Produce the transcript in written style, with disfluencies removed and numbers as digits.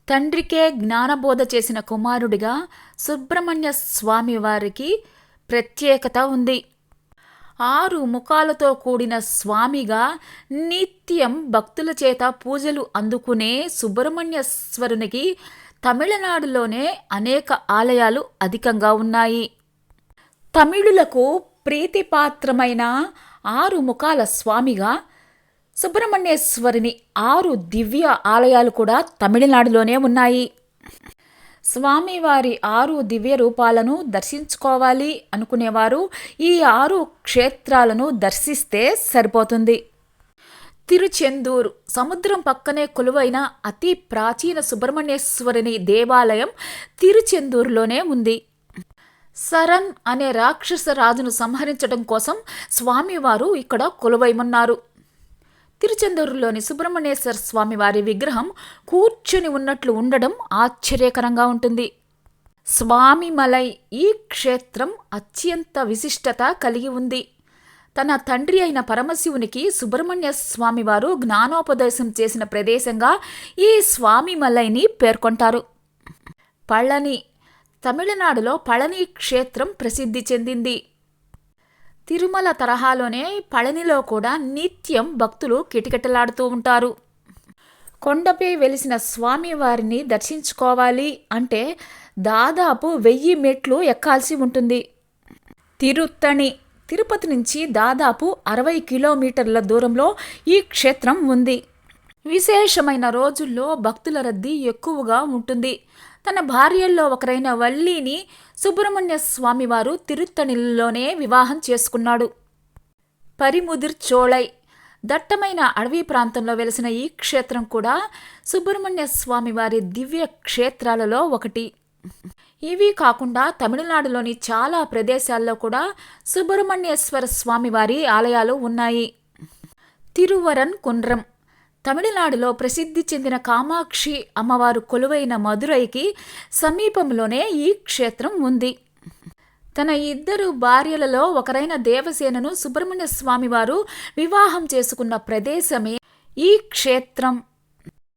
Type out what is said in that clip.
తండ్రికే జ్ఞానబోధ చేసిన కుమారుడిగా సుబ్రహ్మణ్య స్వామి వారికి ప్రత్యేకత ఉంది. 6 ముఖాలతో కూడిన స్వామిగా నిత్యం భక్తుల చేత పూజలు అందుకునే సుబ్రహ్మణ్యేశ్వరునికి తమిళనాడులోనే అనేక ఆలయాలు అధికంగా ఉన్నాయి. తమిళులకు ప్రీతిపాత్రమైన 6 ముఖాల స్వామిగా సుబ్రహ్మణ్యేశ్వరుని 6 దివ్య ఆలయాలు కూడా తమిళనాడులోనే ఉన్నాయి. స్వామివారి 6 దివ్య రూపాలను దర్శించుకోవాలి అనుకునేవారు ఈ 6 క్షేత్రాలను దర్శిస్తే సరిపోతుంది. తిరుచెందూరు సముద్రం పక్కనే కొలువైన అతి ప్రాచీన సుబ్రహ్మణ్యేశ్వరుని దేవాలయం తిరుచెందూరులోనే ఉంది. సరన్ అనే రాక్షస రాజును సంహరించడం కోసం స్వామివారు ఇక్కడ కొలువై ఉన్నారు. తిరుచెందూరులోని సుబ్రహ్మణ్యేశ్వర స్వామి వారి విగ్రహం కూర్చుని ఉన్నట్లు ఉండడం ఆశ్చర్యకరంగా ఉంటుంది. స్వామిమలై ఈ క్షేత్రం అత్యంత విశిష్టత కలిగి ఉంది. తన తండ్రి అయిన పరమశివునికి సుబ్రహ్మణ్య స్వామి వారు జ్ఞానోపదేశం చేసిన ప్రదేశంగా ఈ స్వామిమలైని పేర్కొంటారు. పళని తమిళనాడులో పళని క్షేత్రం ప్రసిద్ధి చెందింది. తిరుమల తరహాలోనే పళనిలో కూడా నిత్యం భక్తులు కిటకిటలాడుతూ ఉంటారు. కొండపై వెలిసిన స్వామివారిని దర్శించుకోవాలి అంటే దాదాపు 1000 మెట్లు ఎక్కాల్సి ఉంటుంది. తిరుత్తణి తిరుపతి నుంచి దాదాపు 60 కిలోమీటర్ల దూరంలో ఈ క్షేత్రం ఉంది. విశేషమైన రోజుల్లో భక్తుల రద్దీ ఎక్కువగా ఉంటుంది. తన భార్యల్లో ఒకరైన వల్లిని సుబ్రహ్మణ్య స్వామివారు తిరుత్తణిలోనే వివాహం చేసుకున్నాడు. పరిముదిర్ చోళై దట్టమైన అడవి ప్రాంతంలో వెలిసిన ఈ క్షేత్రం కూడా సుబ్రహ్మణ్య స్వామివారి దివ్య క్షేత్రాలలో ఒకటి. ఇవి కాకుండా తమిళనాడులోని చాలా ప్రదేశాల్లో కూడా సుబ్రహ్మణ్యేశ్వర స్వామివారి ఆలయాలు ఉన్నాయి. తిరువరన్ కుండ్రం తమిళనాడులో ప్రసిద్ధి చెందిన కామాక్షి అమ్మవారు కొలువైన మదురైకి సమీపంలోనే ఈ క్షేత్రం ఉంది. తన 2 భార్యలలో ఒకరైన దేవసేనను సుబ్రహ్మణ్య స్వామివారు వివాహం చేసుకున్న ప్రదేశమే ఈ క్షేత్రం.